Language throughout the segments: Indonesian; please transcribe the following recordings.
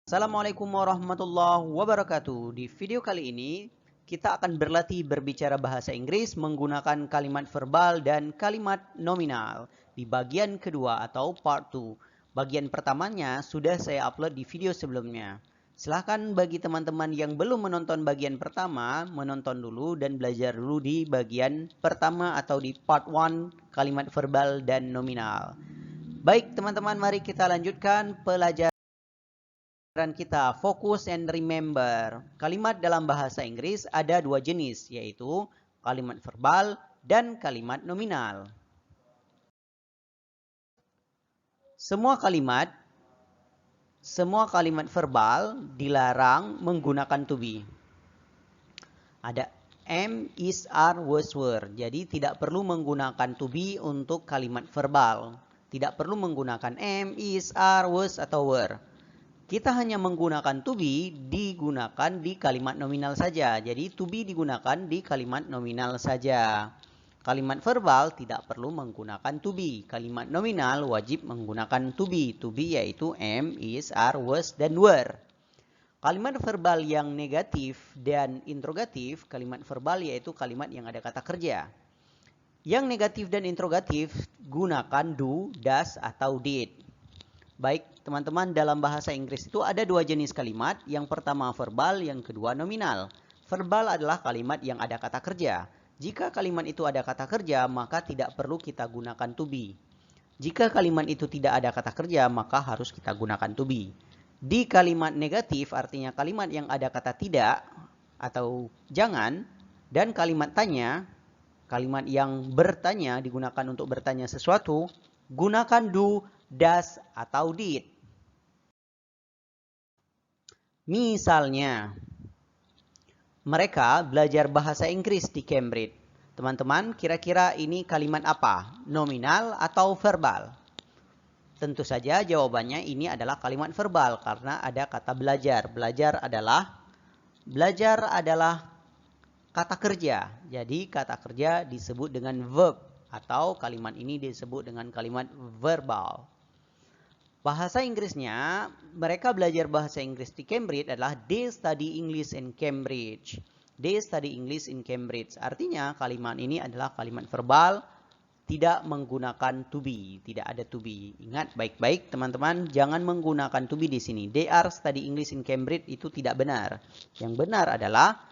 Assalamualaikum warahmatullahi wabarakatuh. Di video kali ini kita akan berlatih berbicara bahasa Inggris menggunakan kalimat verbal dan kalimat nominal di bagian kedua atau part 2. Bagian pertamanya sudah saya upload di video sebelumnya. Silahkan bagi teman-teman yang belum menonton bagian pertama, menonton dulu dan belajar dulu di bagian pertama atau di part 1 kalimat verbal dan nominal. Baik teman-teman, mari kita lanjutkan pelajaran kita. Focus and remember. Kalimat dalam bahasa Inggris ada dua jenis, yaitu kalimat verbal dan kalimat nominal. Semua kalimat verbal dilarang menggunakan to be. Ada am, is, are, was, were. Jadi tidak perlu menggunakan to be untuk kalimat verbal. Tidak perlu menggunakan am, is, are, was, atau were. Kita hanya menggunakan to be digunakan di kalimat nominal saja. Jadi to be digunakan di kalimat nominal saja. Kalimat verbal tidak perlu menggunakan to be. Kalimat nominal wajib menggunakan to be. To be yaitu am, is, are, was, dan were. Kalimat verbal yang negatif dan interrogatif, kalimat verbal yaitu kalimat yang ada kata kerja. Yang negatif dan interrogatif gunakan do, does, atau did. Baik, teman-teman, dalam bahasa Inggris itu ada dua jenis kalimat. Yang pertama verbal, yang kedua nominal. Verbal adalah kalimat yang ada kata kerja. Jika kalimat itu ada kata kerja, maka tidak perlu kita gunakan to be. Jika kalimat itu tidak ada kata kerja, maka harus kita gunakan to be. Di kalimat negatif, artinya kalimat yang ada kata tidak atau jangan, dan kalimat tanya, kalimat yang bertanya digunakan untuk bertanya sesuatu, gunakan do, does, atau did. Misalnya, mereka belajar bahasa Inggris di Cambridge. Teman-teman, kira-kira ini kalimat apa? Nominal atau verbal? Tentu saja jawabannya ini adalah kalimat verbal karena ada kata belajar. Belajar adalah kata kerja. Jadi kata kerja disebut dengan verb atau kalimat ini disebut dengan kalimat verbal. Bahasa Inggrisnya, mereka belajar bahasa Inggris di Cambridge adalah they study English in Cambridge. They study English in Cambridge. Artinya kalimat ini adalah kalimat verbal, tidak menggunakan to be, tidak ada to be. Ingat baik-baik teman-teman, jangan menggunakan to be di sini. They are study English in Cambridge itu tidak benar. Yang benar adalah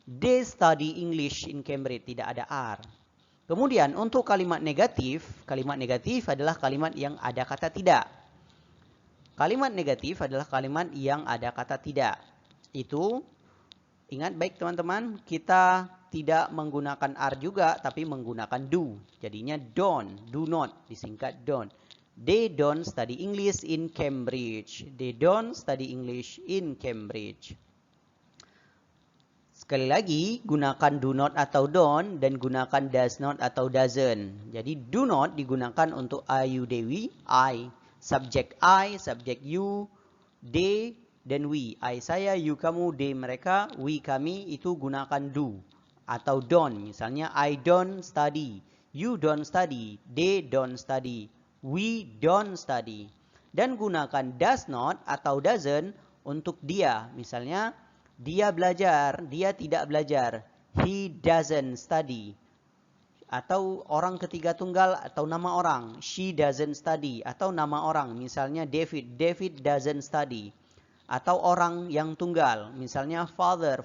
they study English in Cambridge, tidak ada are. Kemudian untuk kalimat negatif adalah kalimat yang ada kata tidak. Kalimat negatif adalah kalimat yang ada kata tidak. Itu ingat baik teman-teman, kita tidak menggunakan are juga, tapi menggunakan do. Jadinya don't, do not, disingkat don't. They don't study English in Cambridge. They don't study English in Cambridge. Sekali lagi, gunakan do not atau don't, dan gunakan does not atau doesn't. Jadi do not digunakan untuk I, you, they, we, I. Subjek I, subjek you, they, dan we. I, saya, you, kamu, they, mereka, we, kami, itu gunakan do atau don't. Misalnya, I don't study, you don't study, they don't study, we don't study. Dan gunakan does not atau doesn't untuk dia. Misalnya, dia belajar, dia tidak belajar. He doesn't study. Atau orang ketiga tunggal atau nama orang. She doesn't study. Atau nama orang. Misalnya David. David doesn't study. Atau orang yang tunggal. Misalnya father.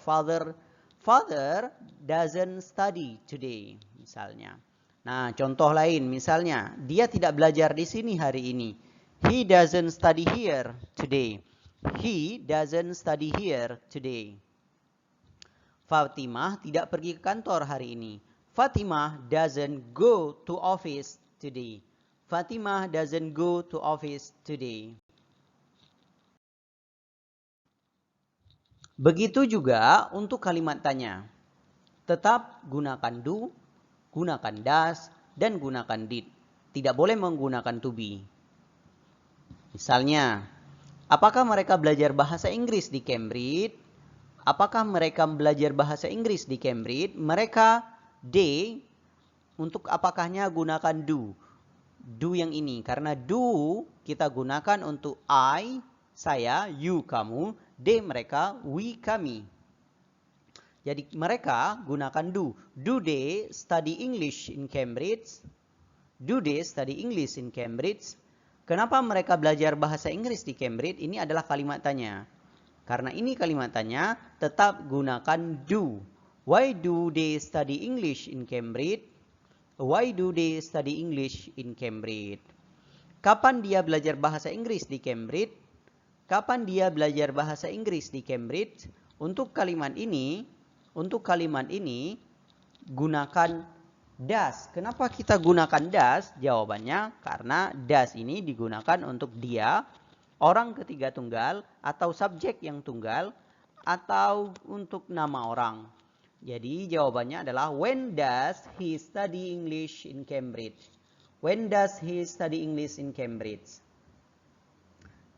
Father doesn't study today. Misalnya. Nah, contoh lain. Misalnya, dia tidak belajar di sini hari ini. He doesn't study here today. He doesn't study here today. Fatimah tidak pergi ke kantor hari ini. Fatimah doesn't go to office today. Fatimah doesn't go to office today. Begitu juga untuk kalimat tanya. Tetap gunakan do, gunakan does, dan gunakan did. Tidak boleh menggunakan to be. Misalnya, apakah mereka belajar bahasa Inggris di Cambridge? Apakah mereka belajar bahasa Inggris di Cambridge? Mereka, they, untuk apakahnya gunakan do. Do yang ini. Karena do kita gunakan untuk I, Saya, you, kamu. They, mereka. We, kami. Jadi mereka gunakan do. Do they study English in Cambridge? Do they study English in Cambridge? Kenapa mereka belajar bahasa Inggris di Cambridge? Ini adalah kalimat tanya. Karena ini kalimat tanya, tetap gunakan do. Why do they study English in Cambridge? Why do they study English in Cambridge? Kapan dia belajar bahasa Inggris di Cambridge? Kapan dia belajar bahasa Inggris di Cambridge? Untuk kalimat ini gunakan does. Kenapa kita gunakan does? Jawabannya karena does ini digunakan untuk dia, orang ketiga tunggal, atau subjek yang tunggal, atau untuk nama orang. Jadi jawabannya adalah when does he study English in Cambridge? When does he study English in Cambridge?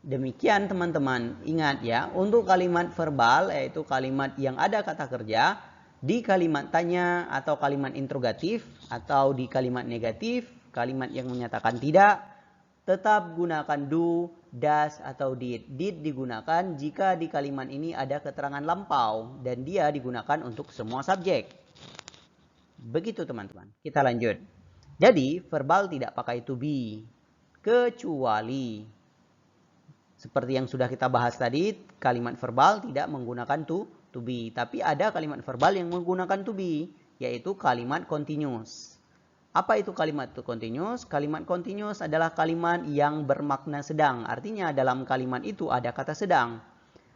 Demikian teman-teman, ingat ya, untuk kalimat verbal yaitu kalimat yang ada kata kerja, di kalimat tanya atau kalimat interrogatif, atau di kalimat negatif, kalimat yang menyatakan tidak, tetap gunakan do, does, atau did. Did digunakan jika di kalimat ini ada keterangan lampau dan dia digunakan untuk semua subjek. Begitu teman-teman. Kita lanjut. Jadi verbal tidak pakai to be, kecuali seperti yang sudah kita bahas tadi, kalimat verbal tidak menggunakan to be. Tapi ada kalimat verbal yang menggunakan to be, yaitu kalimat continuous. Apa itu kalimat to continuous? Kalimat continuous adalah kalimat yang bermakna sedang. Artinya dalam kalimat itu ada kata sedang.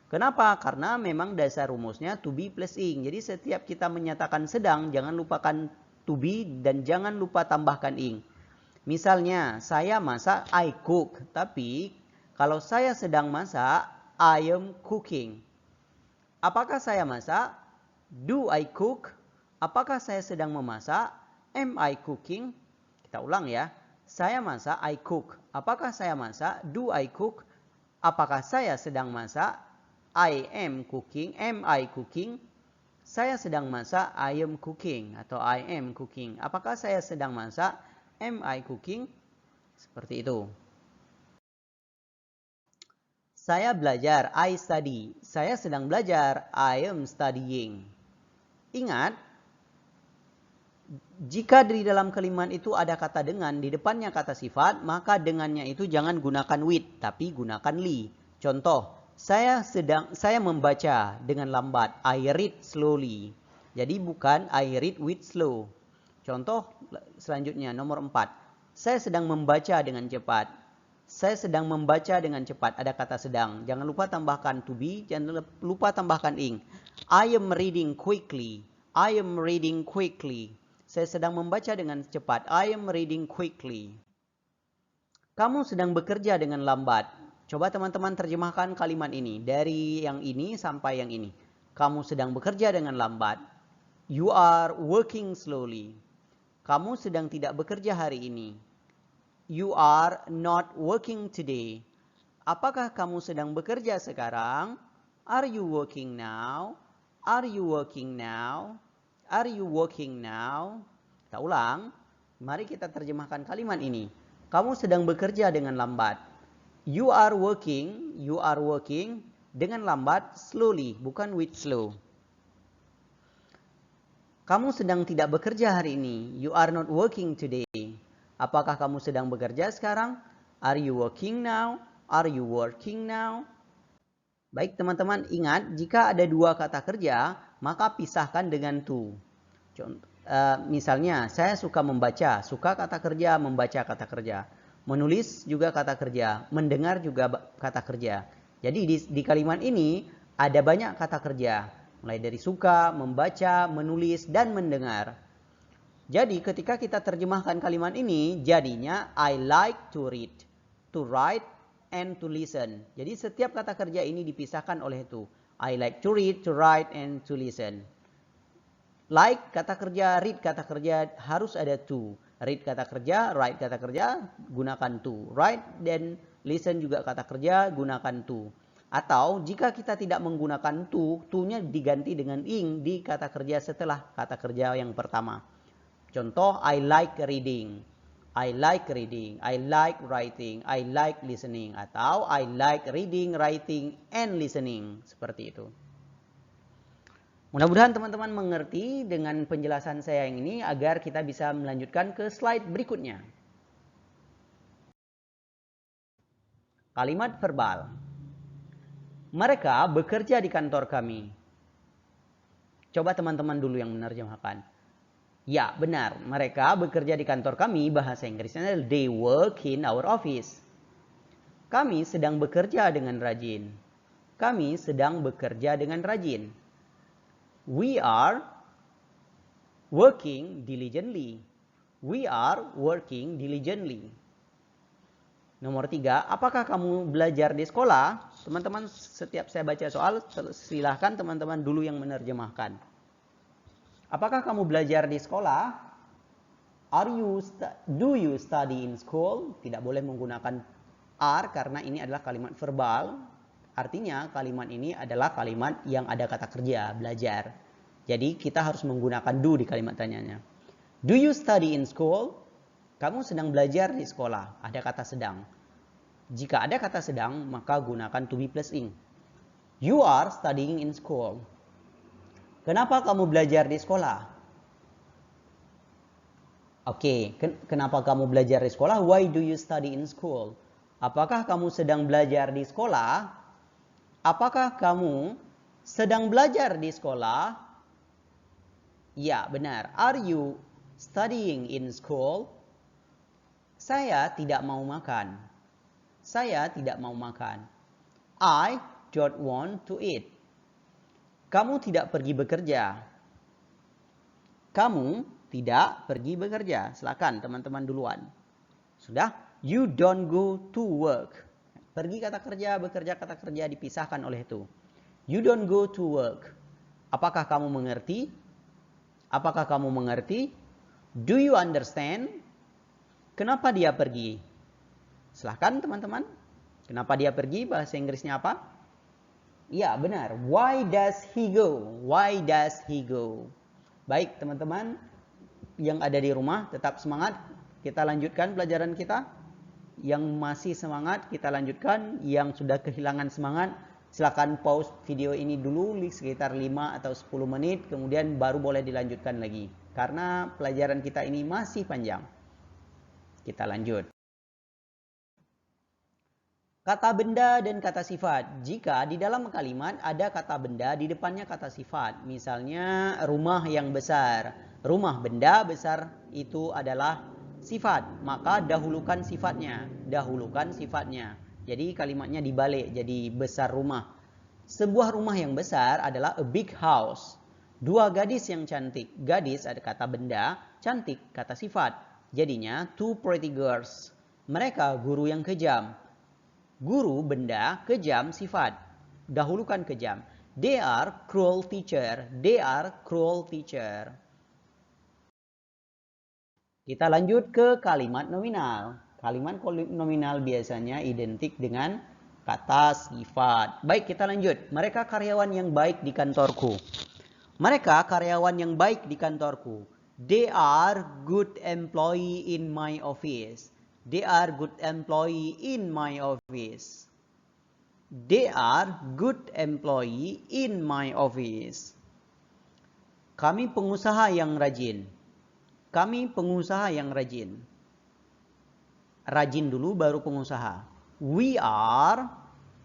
Kenapa? Karena memang dasar rumusnya to be plus ing. Jadi setiap kita menyatakan sedang, jangan lupakan to be dan jangan lupa tambahkan ing. Misalnya, saya masak, I cook. Tapi kalau saya sedang masak, I am cooking. Apakah saya masak? Do I cook? Apakah saya sedang memasak? Am I cooking? Kita ulang ya. Saya masak, I cook. Apakah saya masak? Do I cook? Apakah saya sedang masak? I am cooking. Am I cooking? Saya sedang masak, I am cooking. Atau I am cooking. Apakah saya sedang masak? Am I cooking? Seperti itu. Saya belajar, I study. Saya sedang belajar, I am studying. Ingat, jika di dalam kalimat itu ada kata dengan, di depannya kata sifat, maka dengannya itu jangan gunakan with, tapi gunakan li. Contoh, saya membaca dengan lambat, I read slowly. Jadi bukan I read with slow. Contoh selanjutnya, nomor 4. Saya sedang membaca dengan cepat. Saya sedang membaca dengan cepat, ada kata sedang. Jangan lupa tambahkan to be, jangan lupa tambahkan ing. I am reading quickly. I am reading quickly. Saya sedang membaca dengan cepat. I am reading quickly. Kamu sedang bekerja dengan lambat. Coba teman-teman terjemahkan kalimat ini. Dari yang ini sampai yang ini. Kamu sedang bekerja dengan lambat. You are working slowly. Kamu sedang tidak bekerja hari ini. You are not working today. Apakah kamu sedang bekerja sekarang? Are you working now? Are you working now? Are you working now? Kita ulang. Mari kita terjemahkan kalimat ini. Kamu sedang bekerja dengan lambat. You are working dengan lambat, slowly, bukan with slow. Kamu sedang tidak bekerja hari ini. You are not working today. Apakah kamu sedang bekerja sekarang? Are you working now? Are you working now? Baik teman-teman, ingat jika ada dua kata kerja, maka pisahkan dengan to. Misalnya, saya suka membaca. Suka kata kerja, membaca kata kerja. Menulis juga kata kerja. Mendengar juga kata kerja. Jadi di kalimat ini ada banyak kata kerja. Mulai dari suka, membaca, menulis, dan mendengar. Jadi ketika kita terjemahkan kalimat ini, jadinya I like to read, to write, and to listen. Jadi setiap kata kerja ini dipisahkan oleh to. I like to read, to write, and to listen. Like kata kerja, read kata kerja harus ada to. Read kata kerja, write kata kerja, gunakan to. Write dan listen juga kata kerja, gunakan to. Atau jika kita tidak menggunakan to-nya diganti dengan ing di kata kerja setelah kata kerja yang pertama. Contoh, I like reading. I like reading, I like writing, I like listening, atau I like reading, writing, and listening. Seperti itu. Mudah-mudahan teman-teman mengerti dengan penjelasan saya yang ini agar kita bisa melanjutkan ke slide berikutnya. Kalimat verbal. Mereka bekerja di kantor kami. Coba teman-teman dulu yang menerjemahkan. Ya, benar. Mereka bekerja di kantor kami, bahasa Inggrisnya adalah they work in our office. Kami sedang bekerja dengan rajin. Kami sedang bekerja dengan rajin. We are working diligently. We are working diligently. Nomor 3, apakah kamu belajar di sekolah? Teman-teman, setiap saya baca soal, silahkan teman-teman dulu yang menerjemahkan. Apakah kamu belajar di sekolah? Do you study in school? Tidak boleh menggunakan are karena ini adalah kalimat verbal. Artinya kalimat ini adalah kalimat yang ada kata kerja, belajar. Jadi kita harus menggunakan do di kalimat tanyanya. Do you study in school? Kamu sedang belajar di sekolah. Ada kata sedang. Jika ada kata sedang, maka gunakan to be plus ing. You are studying in school. Kenapa kamu belajar di sekolah? Oke, kenapa kamu belajar di sekolah? Why do you study in school? Apakah kamu sedang belajar di sekolah? Apakah kamu sedang belajar di sekolah? Ya, benar. Are you studying in school? Saya tidak mau makan. Saya tidak mau makan. I don't want to eat. Kamu tidak pergi bekerja. Kamu tidak pergi bekerja. Silakan teman-teman duluan. Sudah? You don't go to work. Pergi kata kerja, bekerja kata kerja dipisahkan oleh itu. You don't go to work. Apakah kamu mengerti? Apakah kamu mengerti? Do you understand? Kenapa dia pergi? Silakan teman-teman. Kenapa dia pergi? Bahasa Inggrisnya apa? Ya, benar. Why does he go? Why does he go? Baik, teman-teman yang ada di rumah, tetap semangat. Kita lanjutkan pelajaran kita. Yang masih semangat, kita lanjutkan. Yang sudah kehilangan semangat, silakan pause video ini dulu sekitar 5 atau 10 menit. Kemudian baru boleh dilanjutkan lagi. Karena pelajaran kita ini masih panjang. Kita lanjut. Kata benda dan kata sifat. Jika di dalam kalimat ada kata benda, di depannya kata sifat. Misalnya rumah yang besar. Rumah benda besar itu adalah sifat. Maka dahulukan sifatnya. Dahulukan sifatnya. Jadi kalimatnya dibalik. Jadi besar rumah. Sebuah rumah yang besar adalah a big house. Dua gadis yang cantik. Gadis ada kata benda. Cantik kata sifat. Jadinya two pretty girls. Mereka guru yang kejam. Guru benda, kejam sifat. Dahulukan kejam. They are cruel teacher. They are cruel teacher. Kita lanjut ke kalimat nominal. Kalimat nominal biasanya identik dengan kata sifat. Baik, kita lanjut. Mereka karyawan yang baik di kantorku. Mereka karyawan yang baik di kantorku. They are good employee in my office. They are good employee in my office. They are good employee in my office. Kami pengusaha yang rajin. Kami pengusaha yang rajin. Rajin dulu baru pengusaha. We are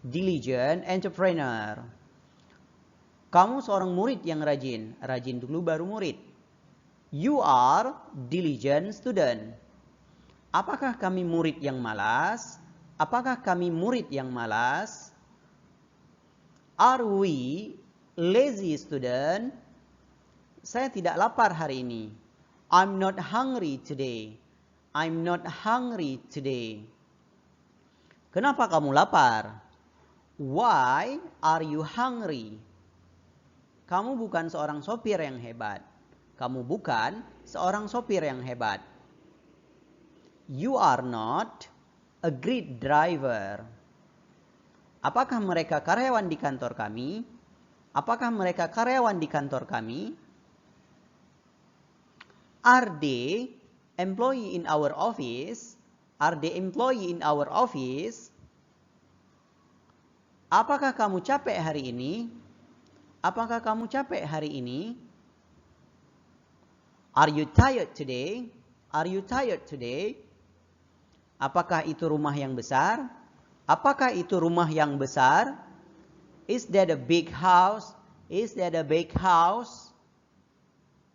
diligent entrepreneur. Kamu seorang murid yang rajin. Rajin dulu baru murid. You are diligent student. Apakah kami murid yang malas? Apakah kami murid yang malas? Are we lazy student? Saya tidak lapar hari ini. I'm not hungry today. I'm not hungry today. Kenapa kamu lapar? Why are you hungry? Kamu bukan seorang sopir yang hebat. Kamu bukan seorang sopir yang hebat. You are not a great driver. Apakah mereka karyawan di kantor kami? Apakah mereka karyawan di kantor kami? Are they employee in our office? Are they employee in our office? Apakah kamu capek hari ini? Apakah kamu capek hari ini? Are you tired today? Are you tired today? Apakah itu rumah yang besar? Apakah itu rumah yang besar? Is that a big house? Is that a big house?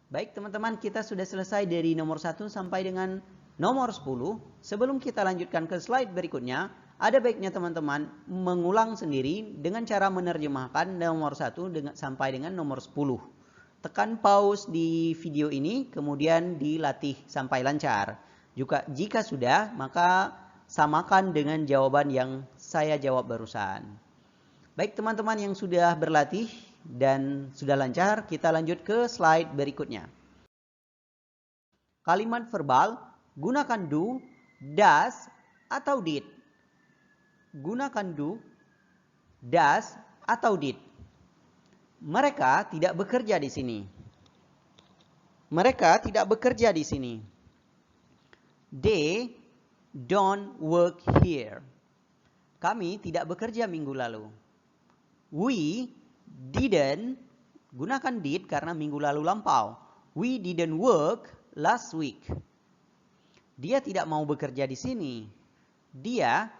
Baik teman-teman, kita sudah selesai dari nomor 1 sampai dengan nomor 10. Sebelum kita lanjutkan ke slide berikutnya, ada baiknya teman-teman mengulang sendiri dengan cara menerjemahkan nomor 1 sampai dengan nomor 10. Tekan pause di video ini, kemudian dilatih sampai lancar. Jika sudah, maka samakan dengan jawaban yang saya jawab barusan. Baik teman-teman yang sudah berlatih dan sudah lancar, kita lanjut ke slide berikutnya. Kalimat verbal, gunakan do, does, atau did. Gunakan do, does, atau did. Mereka tidak bekerja di sini. Mereka tidak bekerja di sini. They don't work here. Kami tidak bekerja minggu lalu. We didn't, gunakan did karena minggu lalu lampau. We didn't work last week. Dia tidak mau bekerja di sini. Dia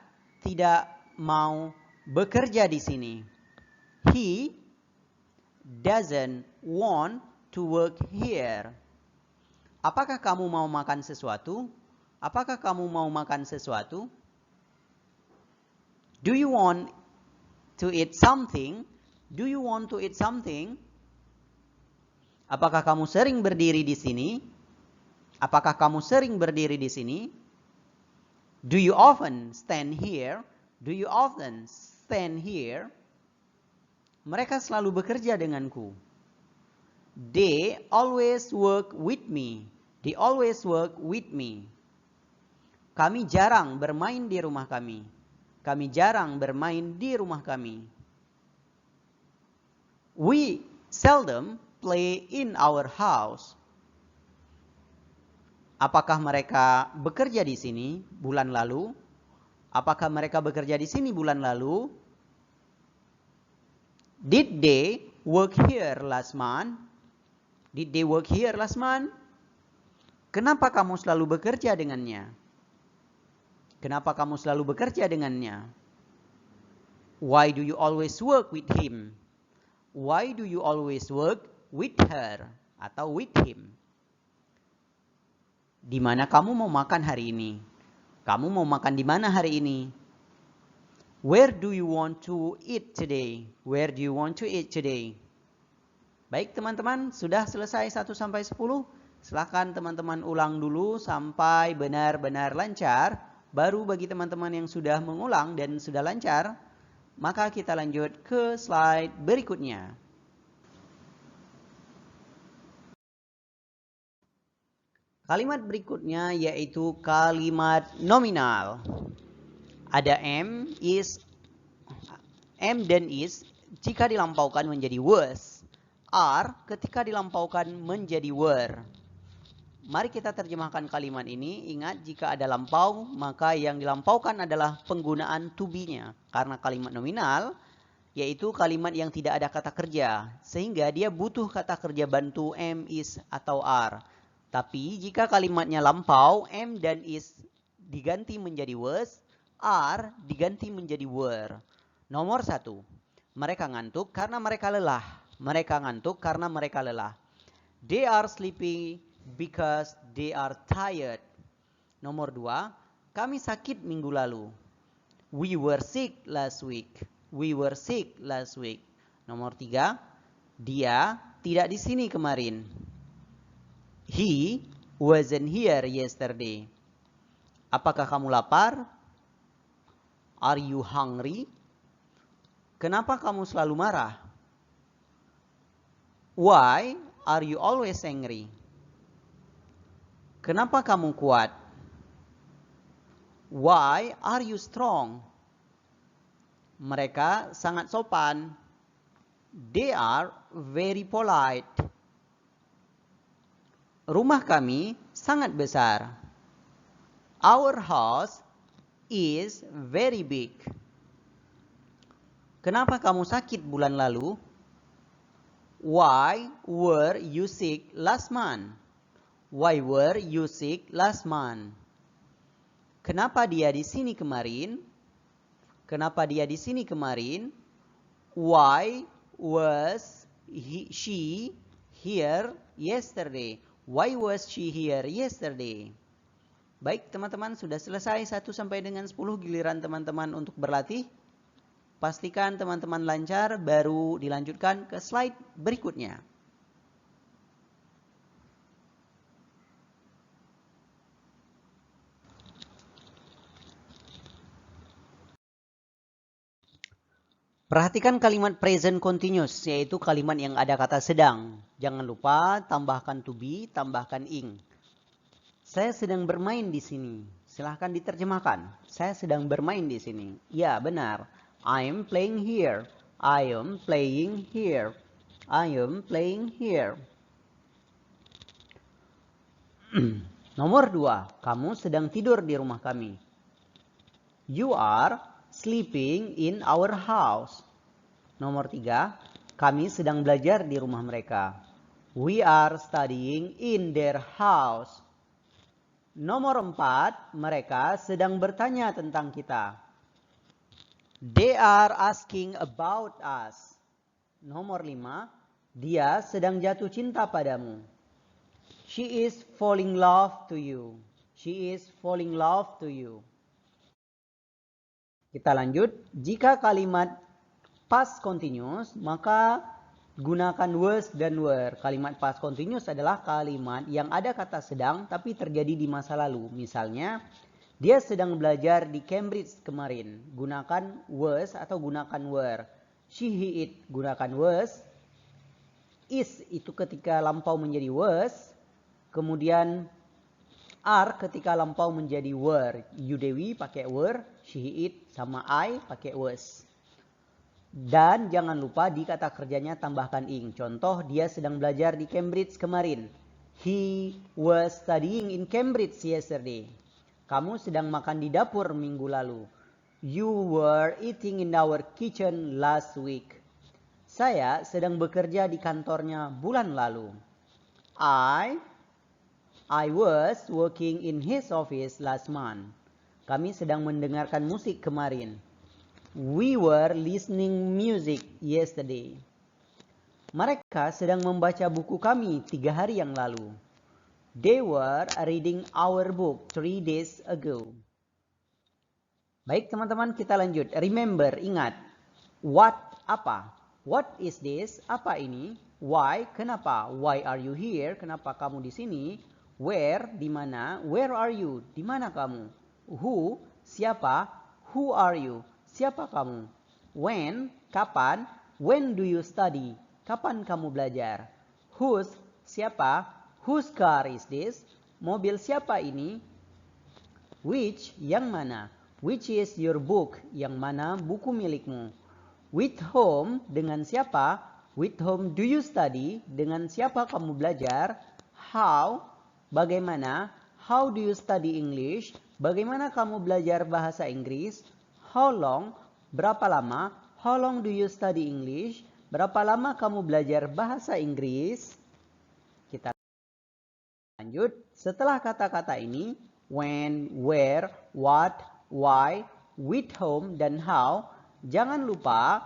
tidak mau bekerja di sini. He doesn't want to work here. Apakah kamu mau makan sesuatu? Apakah kamu mau makan sesuatu? Do you want to eat something? Do you want to eat something? Apakah kamu sering berdiri di sini? Apakah kamu sering berdiri di sini? Do you often stand here? Do you often stand here? Mereka selalu bekerja denganku. They always work with me. They always work with me. Kami jarang bermain di rumah kami. Kami jarang bermain di rumah kami. We seldom play in our house. Apakah mereka bekerja di sini bulan lalu? Apakah mereka bekerja di sini bulan lalu? Did they work here last month? Did they work here last month? Kenapa kamu selalu bekerja dengannya? Kenapa kamu selalu bekerja dengannya? Why do you always work with him? Why do you always work with her? Atau with him? Di mana kamu mau makan hari ini? Kamu mau makan di mana hari ini? Where do you want to eat today? Where do you want to eat today? Baik teman-teman, sudah selesai 1 sampai 10. Silakan teman-teman ulang dulu sampai benar-benar lancar. Baru bagi teman-teman yang sudah mengulang dan sudah lancar, maka kita lanjut ke slide berikutnya. Kalimat berikutnya yaitu kalimat nominal. Ada am, is, am dan is jika dilampaukan menjadi was. Are ketika dilampaukan menjadi were. Mari kita terjemahkan kalimat ini. Ingat, jika ada lampau, maka yang dilampaukan adalah penggunaan to be-nya. Karena kalimat nominal, yaitu kalimat yang tidak ada kata kerja. Sehingga dia butuh kata kerja bantu am, is, atau are. Tapi jika kalimatnya lampau, am dan is diganti menjadi was, are diganti menjadi were. Nomor 1, mereka ngantuk karena mereka lelah. Mereka ngantuk karena mereka lelah. They are sleeping because they are tired. Nomor 2, kami sakit minggu lalu. We were sick last week. We were sick last week. Nomor 3, dia tidak di sini kemarin. He wasn't here yesterday. Apakah kamu lapar? Are you hungry? Kenapa kamu selalu marah? Why are you always angry? Kenapa kamu kuat? Why are you strong? Mereka sangat sopan. They are very polite. Rumah kami sangat besar. Our house is very big. Kenapa kamu sakit bulan lalu? Why were you sick last month? Why were you sick last month? Kenapa dia di sini kemarin? Kenapa dia di sini kemarin? Why was she here yesterday? Why was she here yesterday? Baik teman-teman, sudah selesai 1 sampai dengan 10 giliran teman-teman untuk berlatih. Pastikan teman-teman lancar, baru dilanjutkan ke slide berikutnya. Perhatikan kalimat present continuous, yaitu kalimat yang ada kata sedang. Jangan lupa tambahkan to be, tambahkan ing. Saya sedang bermain di sini. Silahkan diterjemahkan. Saya sedang bermain di sini. Ya, benar. I am playing here. I am playing here. I am playing here. Nomor 2. Kamu sedang tidur di rumah kami. You are sleeping in our house. Nomor 3. Kami sedang belajar di rumah mereka. We are studying in their house. Nomor 4. Mereka sedang bertanya tentang kita. They are asking about us. Nomor 5. Dia sedang jatuh cinta padamu. She is falling love to you. She is falling love to you. Kita lanjut. Jika kalimat past continuous, maka gunakan was dan were. Kalimat past continuous adalah kalimat yang ada kata sedang tapi terjadi di masa lalu. Misalnya, dia sedang belajar di Cambridge kemarin. Gunakan was atau gunakan were. She, he, it gunakan was. Is itu ketika lampau menjadi was. Kemudian are ketika lampau menjadi were. You, Dewi pakai were. She, he, it sama I pakai was. Dan jangan lupa di kata kerjanya tambahkan ing. Contoh, dia sedang belajar di Cambridge kemarin. He was studying in Cambridge yesterday. Kamu sedang makan di dapur minggu lalu. You were eating in our kitchen last week. Saya sedang bekerja di kantornya bulan lalu. I was working in his office last month. Kami sedang mendengarkan musik kemarin. We were listening music yesterday. Mereka sedang membaca buku kami 3 hari yang lalu. They were reading our book 3 days ago. Baik teman-teman, kita lanjut. Remember, ingat. What, apa? What is this? Apa ini? Why, kenapa? Why are you here? Kenapa kamu di sini? Where, di mana? Where are you? Di mana kamu? Who, siapa? Who are you? Siapa kamu? When, kapan? When do you study? Kapan kamu belajar? Whose, siapa? Whose car is this? Mobil siapa ini? Which, yang mana? Which is your book? Yang mana buku milikmu? With whom, dengan siapa? With whom do you study? Dengan siapa kamu belajar? How, bagaimana? How do you study English? Bagaimana kamu belajar bahasa Inggris? How long, berapa lama? How long do you study English? Berapa lama kamu belajar bahasa Inggris? Kita lanjut. Setelah kata-kata ini, when, where, what, why, with whom, dan how, jangan lupa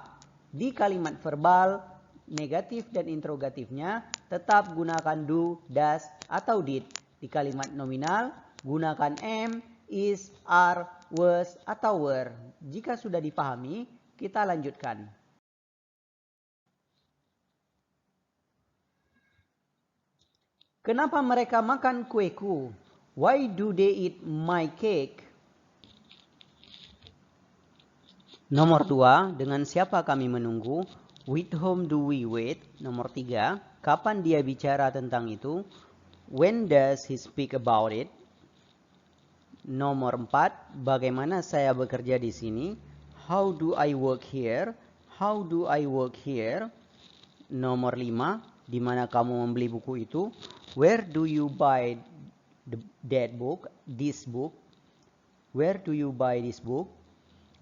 di kalimat verbal, negatif dan interrogatifnya tetap gunakan do, does, atau did. Di kalimat nominal, gunakan am, is, are, was, atau were. Jika sudah dipahami, kita lanjutkan. Kenapa mereka makan kueku? Why do they eat my cake? Nomor 2, dengan siapa kami menunggu? With whom do we wait? Nomor 3, kapan dia bicara tentang itu? When does he speak about it? Nomor 4, bagaimana saya bekerja di sini? How do I work here? How do I work here? Nomor 5, di mana kamu membeli buku itu? Where do you buy that book? This book? Where do you buy this book?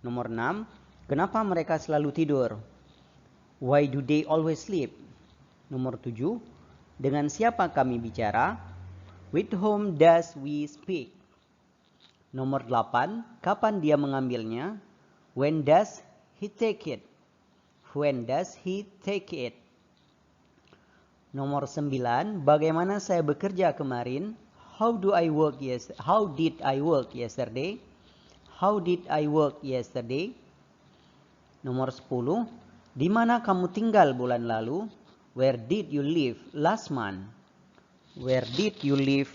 Nomor 6. Kenapa mereka selalu tidur? Why do they always sleep? Nomor 7. Dengan siapa kami bicara? With whom does we speak? Nomor 8. Kapan dia mengambilnya? When does he take it? When does he take it? Nomor 9. Bagaimana saya bekerja kemarin? How did I work yesterday? How did I work yesterday? Nomor 10. Di mana kamu tinggal bulan lalu? Where did you live last month? Where did you live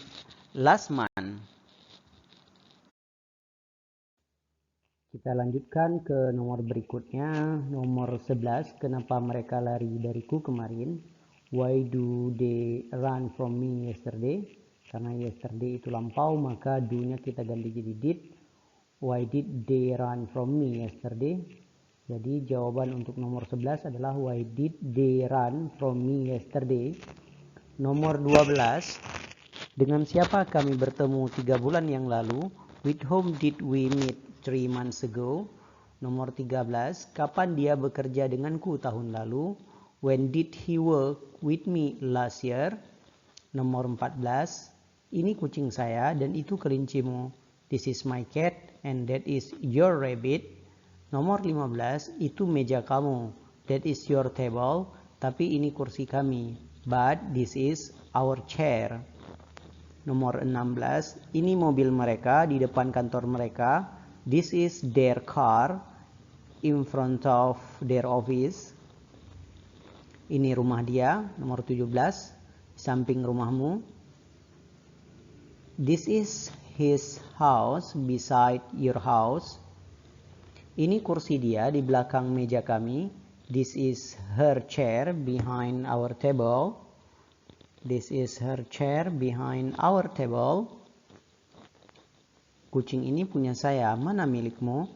last month? Kita lanjutkan ke nomor berikutnya, nomor 11. Kenapa mereka lari dariku kemarin? Why do they run from me yesterday? Karena yesterday itu lampau, maka do-nya kita ganti jadi did. Why did they run from me yesterday? Jadi jawaban untuk nomor 11 adalah why did they run from me yesterday? Nomor 12. Dengan siapa kami bertemu 3 bulan yang lalu? With whom did we meet 3 months ago? Nomor 13. Kapan dia bekerja denganku tahun lalu? When did he work with me last year? Nomor 14. Ini kucing saya dan itu kelincimu. This is my cat and that is your rabbit. Nomor 15. Itu meja kamu. That is your table. Tapi ini kursi kami. But this is our chair. Nomor 16. Ini mobil mereka di depan kantor mereka. This is their car in front of their office. Ini rumah dia. Nomor 17. Samping rumahmu. This is his house beside your house. Ini kursi dia di belakang meja kami. This is her chair behind our table. This is her chair behind our table. Kucing ini punya saya. Mana milikmu?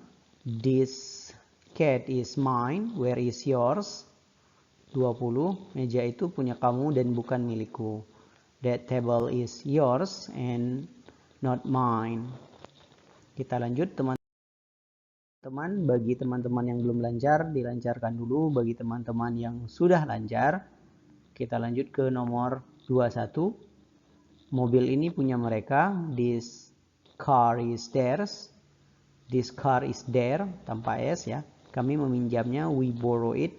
This cat is mine. Where is yours? 20. Meja itu punya kamu dan bukan milikku. That table is yours and not mine. Kita lanjut teman-teman. Bagi teman-teman yang belum lancar, dilancarkan dulu. Bagi teman-teman yang sudah lancar, kita lanjut ke nomor 21. Mobil ini punya mereka. This car is theirs. This car is there, tanpa S ya. Kami meminjamnya, we borrow it.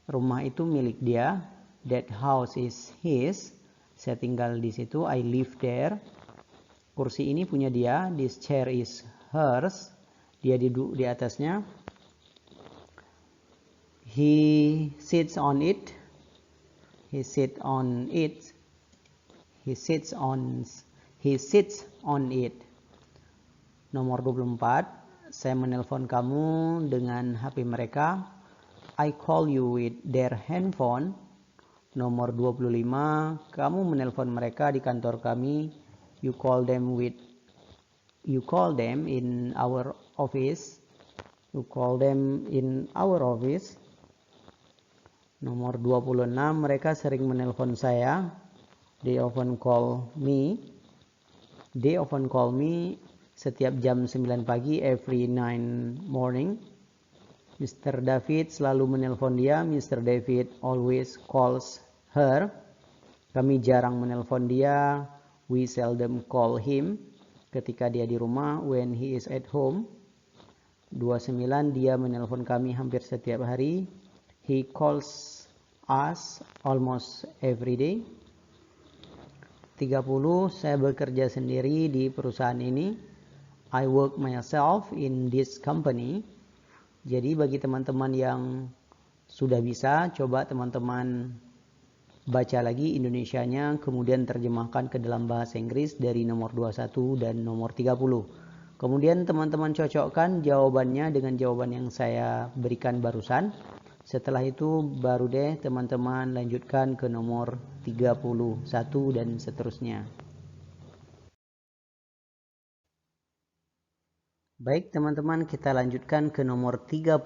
Rumah itu milik dia. That house is his. Saya tinggal di situ, I live there. Kursi ini punya dia. This chair is hers. Dia duduk di atasnya. He sits on it. He sits on it. He sits on it. Nomor 24. Saya menelpon kamu dengan HP mereka. I call you with their handphone. Nomor 25. Kamu menelpon mereka di kantor kami. You call them in our office. You call them in our office. Nomor 26. Mereka sering menelpon saya. They often call me. They often call me setiap jam 9 pagi, every 9 morning. Mr. David selalu menelpon dia. Mr. David always calls her. Kami jarang menelpon dia. We seldom call him. Ketika dia di rumah. When he is at home. 29. Dia menelpon kami hampir setiap hari. He calls us almost every day. 30. Saya bekerja sendiri di perusahaan ini. I work myself in this company. Jadi bagi teman-teman yang sudah bisa, coba teman-teman baca lagi Indonesianya, kemudian terjemahkan ke dalam bahasa Inggris dari nomor 21 dan nomor 30. Kemudian teman-teman cocokkan jawabannya dengan jawaban yang saya berikan barusan. Setelah itu baru deh teman-teman lanjutkan ke nomor 31 dan seterusnya. Baik teman-teman, kita lanjutkan ke nomor 31.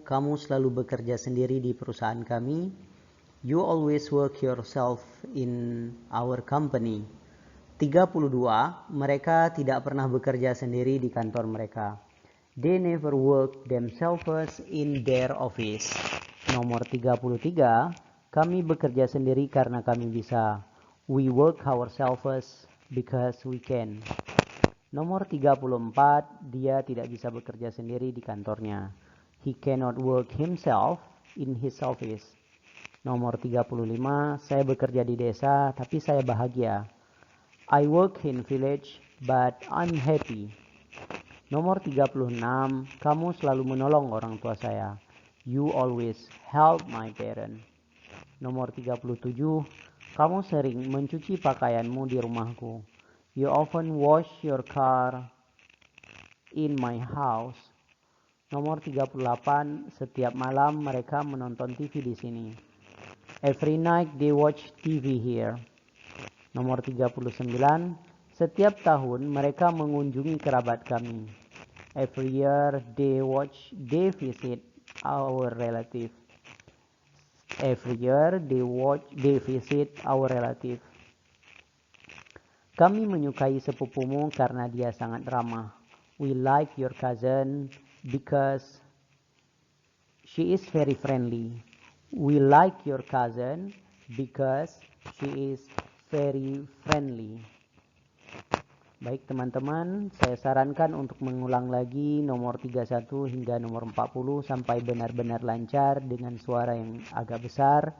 Kamu selalu bekerja sendiri di perusahaan kami. You always work yourself in our company. 32. Mereka tidak pernah bekerja sendiri di kantor mereka. They never work themselves in their office. Nomor 33. Kami bekerja sendiri karena kami bisa. We work ourselves because we can. Nomor 34, dia tidak bisa bekerja sendiri di kantornya. He cannot work himself in his office. Nomor 35, saya bekerja di desa tapi saya bahagia. I work in village but I'm happy. Nomor 36, kamu selalu menolong orang tua saya. You always help my parents. Nomor 37, kamu sering mencuci pakaianmu di rumahku. You often wash your car in my house. Nomor 38, setiap malam mereka menonton TV di sini. Every night they watch TV here. Nomor 39, setiap tahun mereka mengunjungi kerabat kami. Every year they visit our relative. Every year they visit our relative. Kami menyukai sepupumu karena dia sangat ramah. We like your cousin because she is very friendly. We like your cousin because she is very friendly. Baik teman-teman, saya sarankan untuk mengulang lagi nomor 31 hingga nomor 40 sampai benar-benar lancar dengan suara yang agak besar,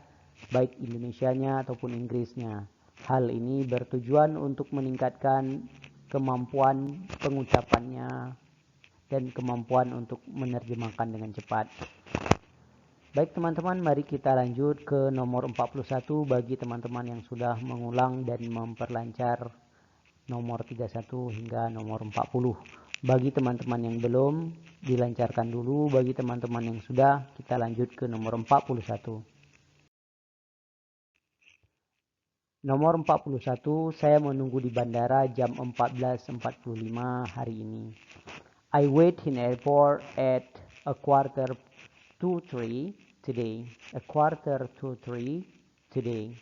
baik Indonesianya ataupun Inggrisnya. Hal ini bertujuan untuk meningkatkan kemampuan pengucapannya dan kemampuan untuk menerjemahkan dengan cepat. Baik teman-teman, mari kita lanjut ke nomor 41 bagi teman-teman yang sudah mengulang dan memperlancar nomor 31 hingga nomor 40. Bagi teman-teman yang belum, dilancarkan dulu. Bagi teman-teman yang sudah, kita lanjut ke nomor 41. Nomor 41, saya menunggu di bandara jam 14.45 hari ini. I wait in airport at 2:45 today. 2:45 today.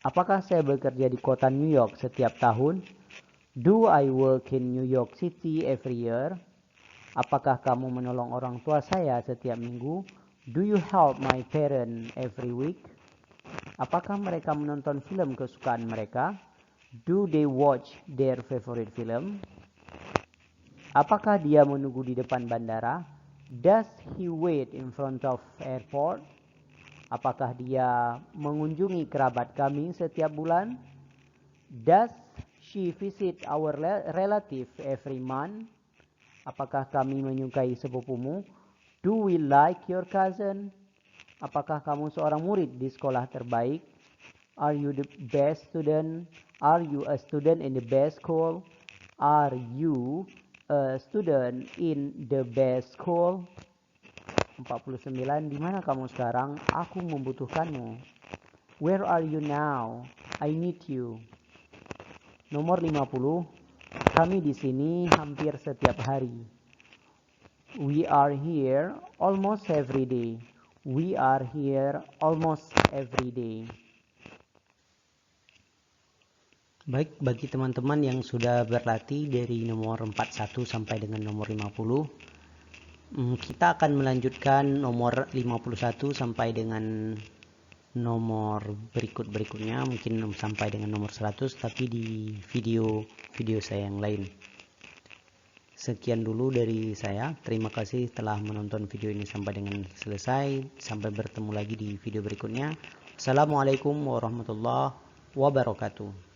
Apakah saya bekerja di kota New York setiap tahun? Do I work in New York City every year? Apakah kamu menolong orang tua saya setiap minggu? Do you help my parents every week? Apakah mereka menonton film kesukaan mereka? Do they watch their favorite film? Apakah dia menunggu di depan bandara? Does he wait in front of airport? Apakah dia mengunjungi kerabat kami setiap bulan? Does she visit our relative every month? Apakah kami menyukai sepupumu? Do we like your cousin? Apakah kamu seorang murid di sekolah terbaik? Are you the best student? Are you a student in the best school? Are you a student in the best school? 49. Di mana kamu sekarang? Aku membutuhkanmu. Where are you now? I need you. Nomor 50. Kami di sini hampir setiap hari. We are here almost every day. We are here almost every day. Baik, bagi teman-teman yang sudah berlatih dari nomor 41 sampai dengan nomor 50, kita akan melanjutkan nomor 51 sampai dengan nomor berikutnya, mungkin sampai dengan nomor 100, tapi di video saya yang lain. Sekian dulu dari saya. Terima kasih telah menonton video ini sampai dengan selesai. Sampai bertemu lagi di video berikutnya. Assalamualaikum warahmatullahi wabarakatuh.